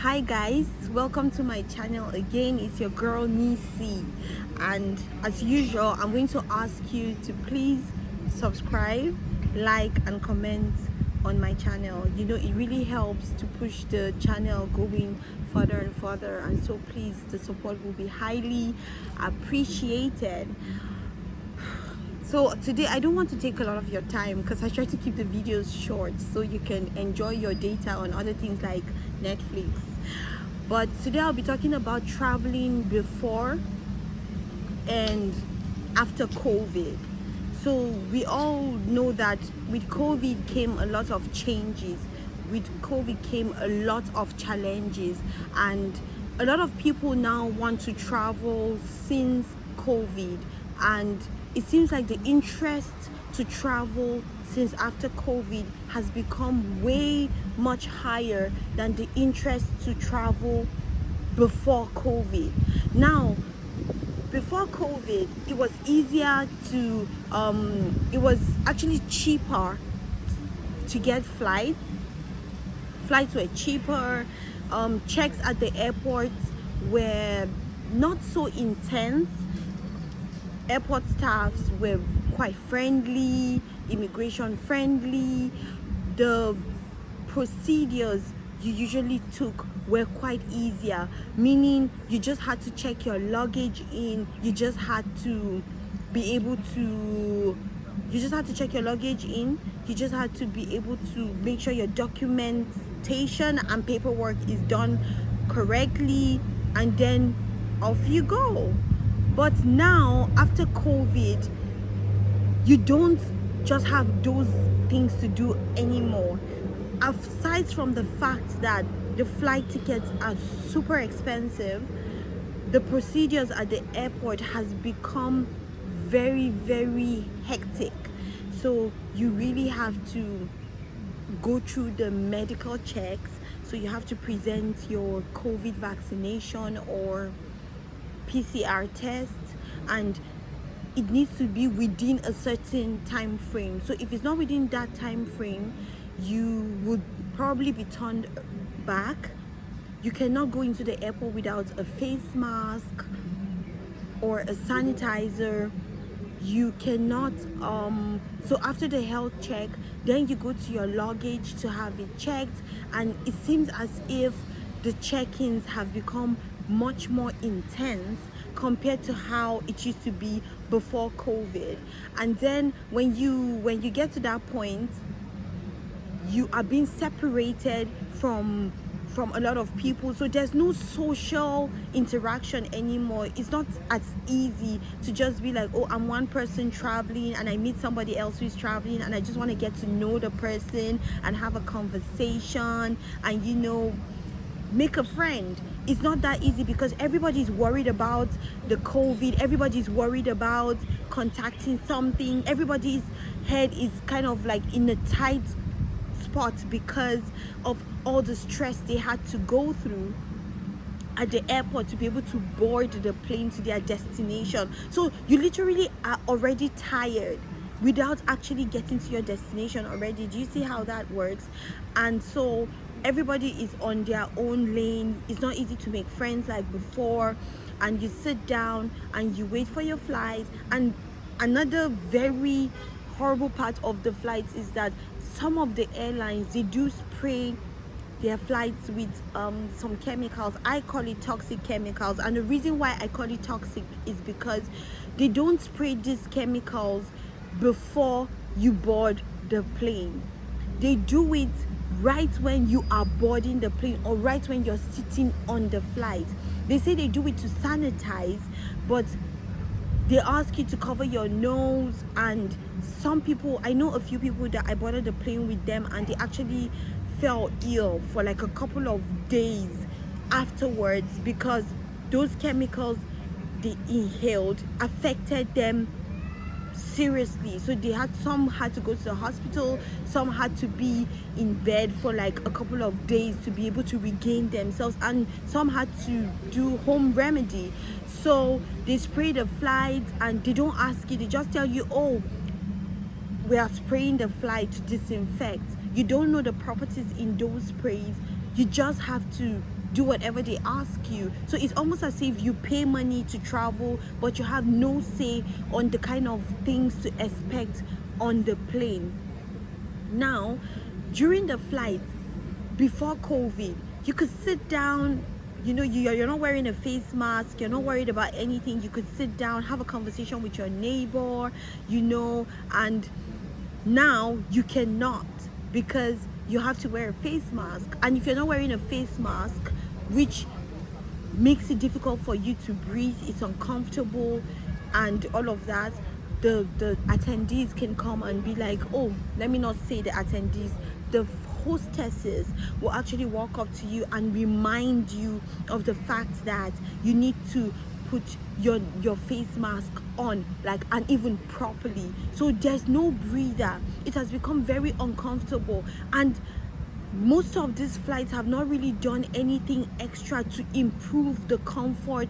Hi guys, welcome to my channel again. It's your girl Nisi, and as usual I'm going to ask you to please subscribe, like and comment on my channel. You know, it really helps to push the channel going further and further, and so please, the support will be highly appreciated. So today I don't want to take a lot of your time because I try to keep the videos short so you can enjoy your data on other things like Netflix. But today I'll be talking about traveling before and after COVID. So we all know that with COVID came a lot of changes. With COVID came a lot of challenges, and a lot of people now want to travel since COVID, and it seems like the interest to travel since after COVID has become way much higher than the interest to travel before COVID. Now, before COVID, it was easier to, it was actually cheaper to get flights. Flights were cheaper. Checks at the airports were not so intense. Airport staffs were quite friendly, immigration friendly. The procedures you usually took were quite easier, meaning you just had to check your luggage in, you just had to be able to check your luggage in, you just had to be able to make sure your documentation and paperwork is done correctly, and then off you go. But now, after COVID, you don't just have those things to do anymore. Aside from the fact that the flight tickets are super expensive, the procedures at the airport has become very, very hectic. So you really have to go through the medical checks. So you have to present your COVID vaccination or PCR test, and it needs to be within a certain time frame. So if it's not within that time frame, you would probably be turned back. You cannot go into the airport without a face mask or a sanitizer. You cannot so after the health check, then you go to your luggage to have it checked, and it seems as if the check-ins have become much more intense compared to how it used to be before COVID. And then when you get to that point, you are being separated from a lot of people, so there's no social interaction anymore. It's not as easy to just be like, oh, I'm one person traveling and I meet somebody else who's traveling and I just want to get to know the person and have a conversation and, you know, make a friend. It's not that easy because everybody's worried about the COVID, everybody's worried about contacting something, everybody's head is kind of like in a tight spot because of all the stress they had to go through at the airport to be able to board the plane to their destination. So you literally are already tired without actually getting to your destination already. Do you see how that works? And so everybody is on their own lane. It's not easy to make friends like before, and you sit down and you wait for your flight. And another very horrible part of the flights is that some of the airlines, they do spray their flights with some chemicals. I call it toxic chemicals, and the reason why I call it toxic is because they don't spray these chemicals before you board the plane. They do it right when you are boarding the plane or right when you're sitting on the flight. They say they do it to sanitize, but they ask you to cover your nose. And some people, I know a few people that I boarded the plane with them, and they actually fell ill for like a couple of days afterwards because those chemicals they inhaled affected them seriously. So some had to go to the hospital, some had to be in bed for like a couple of days to be able to regain themselves, and some had to do home remedy. So they spray the flight and they don't ask you, they just tell you, oh, we are spraying the flight to disinfect. You don't know the properties in those sprays. You just have to do whatever they ask you. So it's almost as if you pay money to travel, but you have no say on the kind of things to expect on the plane. Now, during the flight, before COVID, you could sit down, you're not wearing a face mask, you're not worried about anything. You could sit down, have a conversation with your neighbor, and now you cannot, because you have to wear a face mask. And if you're not wearing a face mask, which makes it difficult for you to breathe, it's uncomfortable and all of that, the attendees can come and be like, oh, let me not say the attendees, the hostesses will actually walk up to you and remind you of the fact that you need to put your face mask on, and even properly. So there's no breather. It has become very uncomfortable, and most of these flights have not really done anything extra to improve the comfort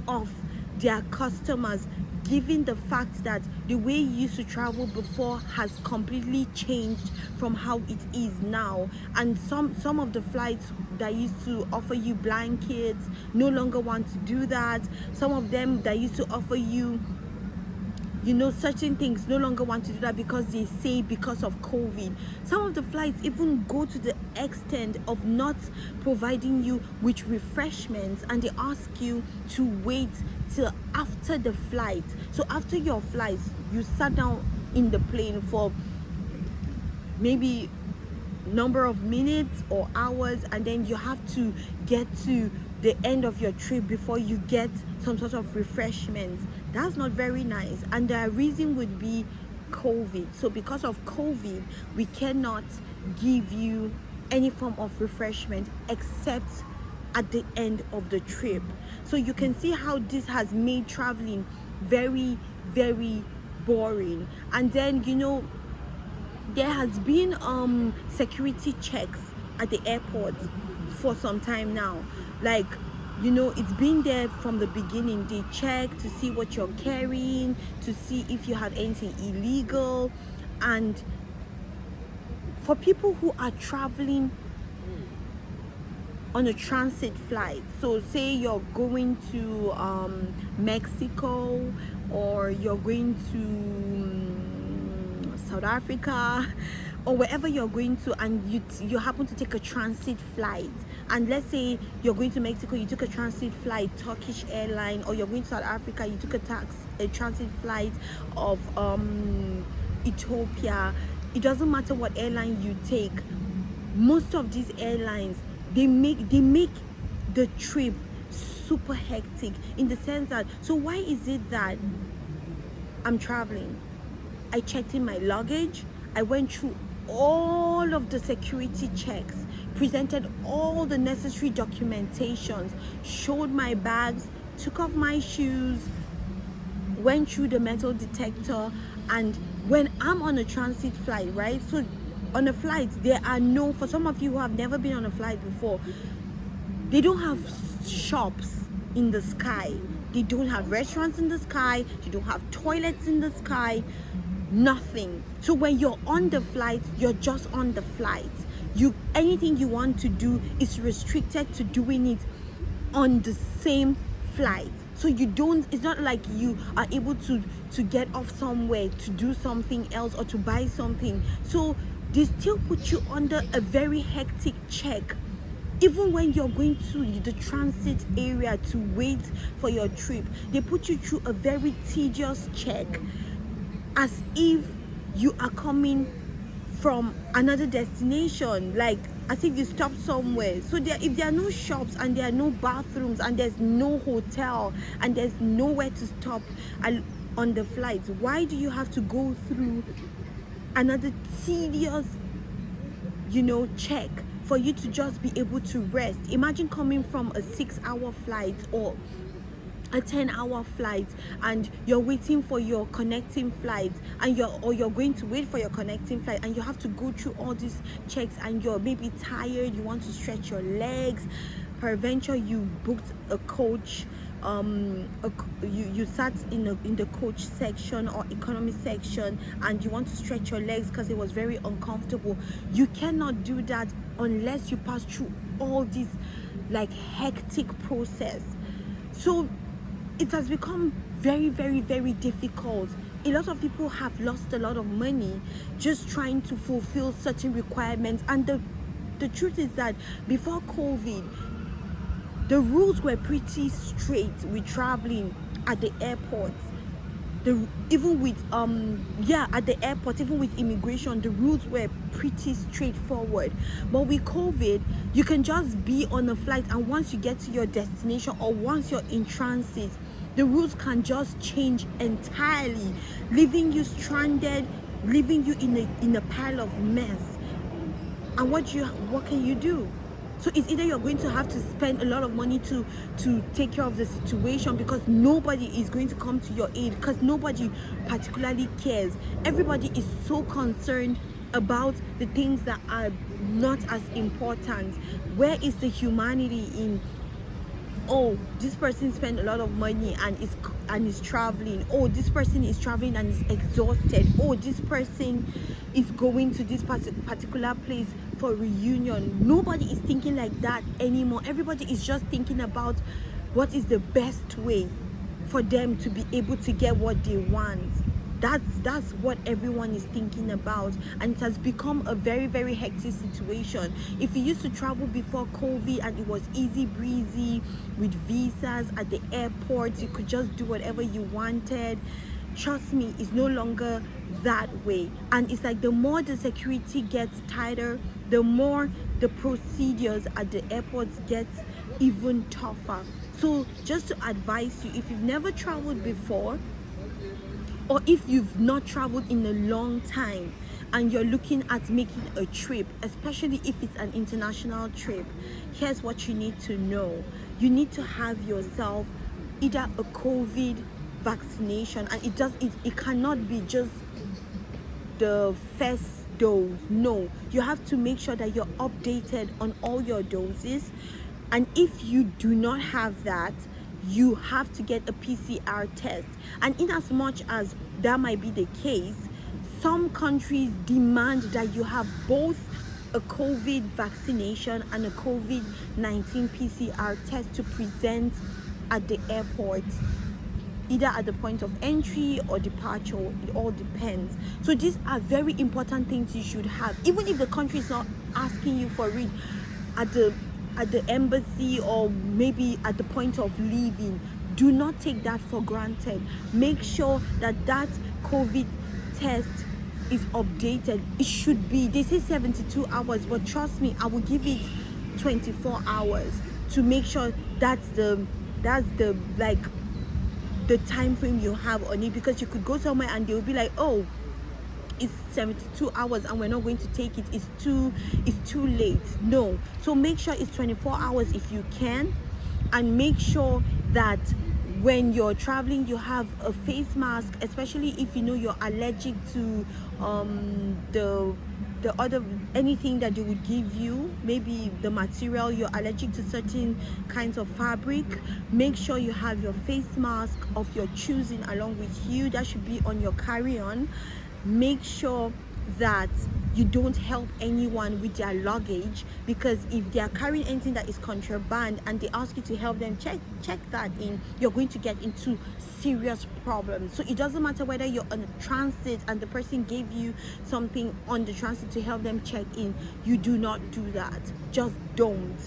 of their customers, given the fact that the way you used to travel before has completely changed from how it is now. And some of the flights that used to offer you blankets no longer want to do that. Some of them that used to offer you certain things no longer want to do that, because they say because of COVID. Some of the flights even go to the extent of not providing you with refreshments, and they ask you to wait till after the flight. So after your flight, you sat down in the plane for maybe number of minutes or hours, and then you have to get to the end of your trip before you get some sort of refreshments. That's not very nice. And the reason would be COVID. So because of COVID, we cannot give you any form of refreshment except at the end of the trip. So you can see how this has made traveling very, very boring. And then there has been security checks at the airport for some time now. It's been there from the beginning. They check to see what you're carrying, to see if you have anything illegal. And for people who are traveling on a transit flight, so say you're going to Mexico, or you're going to South Africa, or wherever you're going to, and you happen to take a transit flight, and let's say you're going to Mexico, you took a transit flight, Turkish airline, or you're going to South Africa, you took a transit flight of Ethiopia. It doesn't matter what airline you take. Most of these airlines, they make the trip super hectic, in the sense that, so why is it that I'm traveling, I checked in my luggage, I went through all of the security checks, presented all the necessary documentations, showed my bags, took off my shoes, went through the metal detector, and when I'm on a transit flight, right? So on a flight, there are no, for some of you who have never been on a flight before, they don't have shops in the sky. They don't have restaurants in the sky. They don't have toilets in the sky. Nothing. So when you're on the flight, you're just on the flight. Anything you want to do is restricted to doing it on the same flight. So it's not like you are able to get off somewhere to do something else or to buy something. So they still put you under a very hectic check. Even when you're going to the transit area to wait for your trip, they put you through a very tedious check, as if you are coming from another destination, as if you stopped somewhere. So if there are no shops, and there are no bathrooms, and there's no hotel, and there's nowhere to stop on the flight, why do you have to go through another tedious check for you to just be able to rest? Imagine coming from a 6-hour flight or a 10-hour flight, and you're waiting for your connecting flight, and you're going to wait for your connecting flight, and you have to go through all these checks, and you're maybe tired, you want to stretch your legs. Peradventure, you booked a coach, you sat in the coach section or economy section, and you want to stretch your legs because it was very uncomfortable. You cannot do that unless you pass through all these like hectic process. So it has become very, very, very difficult. A lot of people have lost a lot of money just trying to fulfill certain requirements. And the truth is that before COVID, the rules were pretty straight with traveling at the airports. Even with at the airport, even with immigration, the rules were pretty straightforward. But with COVID, you can just be on a flight, and once you get to your destination or once you're in transit, the rules can just change entirely, leaving you stranded, leaving you in a pile of mess. And what can you do? So it's either you're going to have to spend a lot of money to take care of the situation, because nobody is going to come to your aid, because nobody particularly cares. Everybody is so concerned about the things that are not as important. Where is the humanity in, oh, this person spent a lot of money and is traveling. Oh, this person is traveling and is exhausted. Oh, this person is going to this particular place for reunion. Nobody is thinking like that anymore. Everybody is just thinking about what is the best way for them to be able to get what they want. That's what everyone is thinking about, and it has become a very, very hectic situation. If you used to travel before COVID and it was easy breezy with visas at the airport, you could just do whatever you wanted. Trust me, it's no longer that way. And it's like the more the security gets tighter, the more the procedures at the airports gets even tougher. So just to advise you, if you've never traveled before, or if you've not traveled in a long time and you're looking at making a trip, especially if it's an international trip, here's what you need to know. You need to have yourself either a COVID vaccination, and it cannot be just the first dose. No, you have to make sure that you're updated on all your doses. And if you do not have that, you have to get a PCR test. And in as much as that might be the case, some countries demand that you have both a COVID vaccination and a COVID-19 PCR test to present at the airport, either at the point of entry or departure. It all depends. So these are very important things you should have, even if the country is not asking you for it at the embassy or maybe at the point of leaving. Do not take that for granted. Make sure that COVID test is updated. It should be, they say 72 hours, but trust me, I will give it 24 hours to make sure that's the time frame you have on it, because you could go somewhere and they'll be like, oh, it's 72 hours and we're not going to take it, it's too late. No, so make sure it's 24 hours if you can, and make sure that when you're traveling you have a face mask, especially if you know you're allergic to the other anything that they would give you, maybe the material, you're allergic to certain kinds of fabric. Make sure you have your face mask of your choosing along with you. That should be on your carry-on. Make sure that you don't help anyone with their luggage, because if they are carrying anything that is contraband and they ask you to help them check that in, you're going to get into serious problems. So it doesn't matter whether you're on a transit and the person gave you something on the transit to help them check in. You do not do that. Just don't.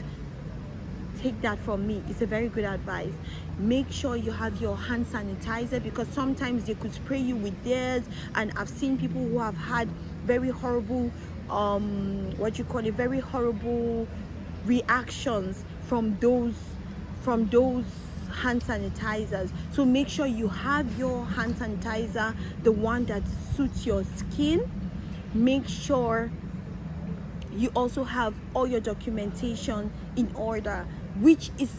Take that from me. It's a very good advice. Make sure you have your hand sanitizer, because sometimes they could spray you with theirs, and I've seen people who have had very horrible very horrible reactions from those hand sanitizers. So make sure you have your hand sanitizer, the one that suits your skin. Make sure you also have all your documentation in order, which is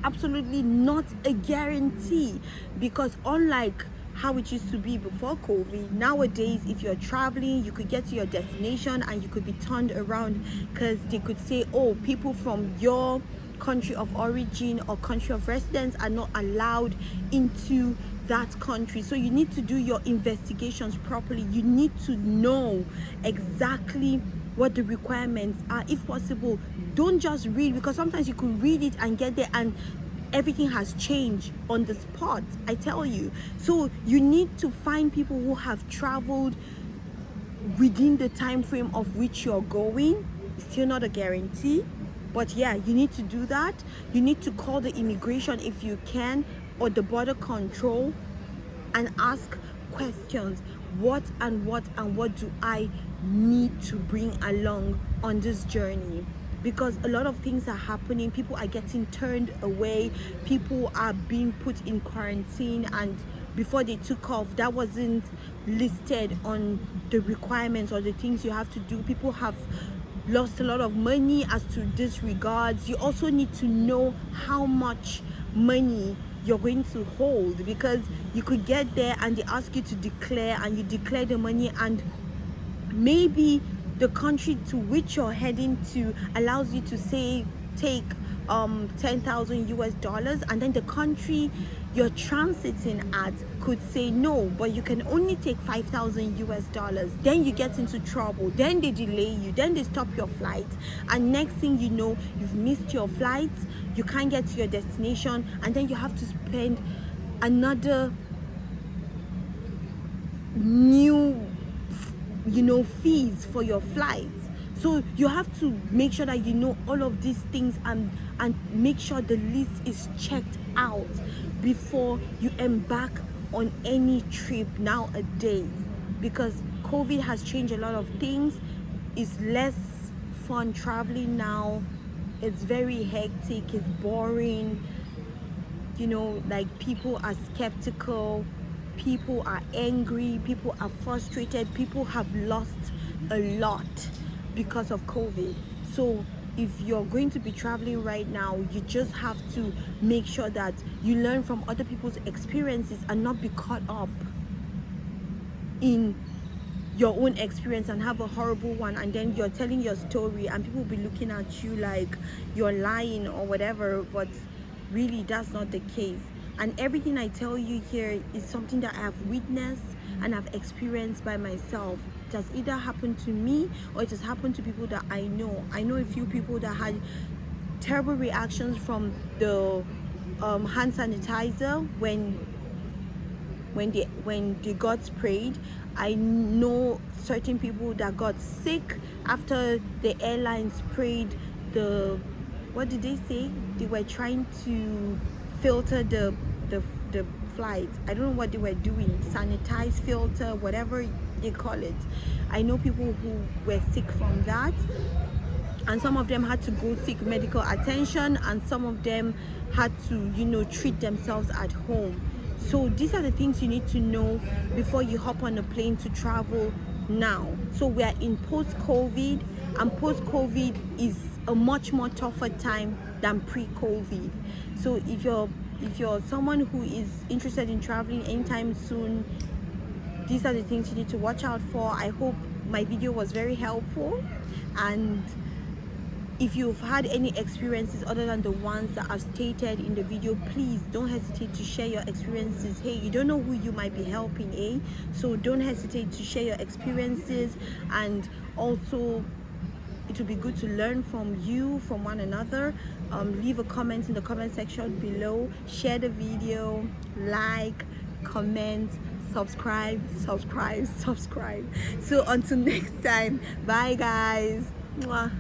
absolutely not a guarantee, because unlike how it used to be before COVID, nowadays if you're traveling, you could get to your destination and you could be turned around, because they could say, oh, people from your country of origin or country of residence are not allowed into that country. So you need to do your investigations properly. You need to know exactly what the requirements are. If possible, don't just read, because sometimes you could read it and get there and everything has changed on the spot, I tell you. So you need to find people who have traveled within the time frame of which you're going. It's still not a guarantee, but yeah, you need to do that. You need to call the immigration if you can, or the border control, and ask questions. What do I need to bring along on this journey? Because a lot of things are happening. People are getting turned away, people are being put in quarantine, and before they took off, that wasn't listed on the requirements or the things you have to do. People have lost a lot of money as to this regards. You also need to know how much money you're going to hold, because you could get there and they ask you to declare, and you declare the money, and maybe the country to which you're heading to allows you to say take 10,000 US dollars, and then the country you're transiting at could say no, but you can only take 5,000 US dollars. Then you get into trouble, then they delay you, then they stop your flight, and next thing you know, you've missed your flight, you can't get to your destination, and then you have to spend another new fees for your flights. So you have to make sure that you know all of these things, and make sure the list is checked out before you embark on any trip nowadays, because COVID has changed a lot of things. It's less fun traveling now. It's very hectic, it's boring, like people are skeptical, people are angry, people are frustrated, people have lost a lot because of COVID. So if you're going to be traveling right now, you just have to make sure that you learn from other people's experiences and not be caught up in your own experience and have a horrible one, and then you're telling your story and people will be looking at you like you're lying or whatever. But really, that's not the case. And everything I tell you here is something that I have witnessed and I've experienced by myself. It has either happened to me or it has happened to people that I know. I know a few people that had terrible reactions from the hand sanitizer when they got sprayed. I know certain people that got sick after the airline sprayed the, what did they say? They were trying to filter the flight. I don't know what they were doing, sanitize, filter, whatever they call it. I know people who were sick from that, and some of them had to go seek medical attention, and some of them had to treat themselves at home. So these are the things you need to know before you hop on a plane to travel now. So we are in post-COVID, and post-COVID is a much more tougher time than pre-COVID. So if you're someone who is interested in traveling anytime soon, these are the things you need to watch out for. I hope my video was very helpful, and if you've had any experiences other than the ones that I've stated in the video, please don't hesitate to share your experiences. Hey, you don't know who you might be helping, so don't hesitate to share your experiences. And also, it would be good to learn from one another. Leave a comment in the comment section below, share the video, like, comment, subscribe. So until next time, bye guys. Mwah.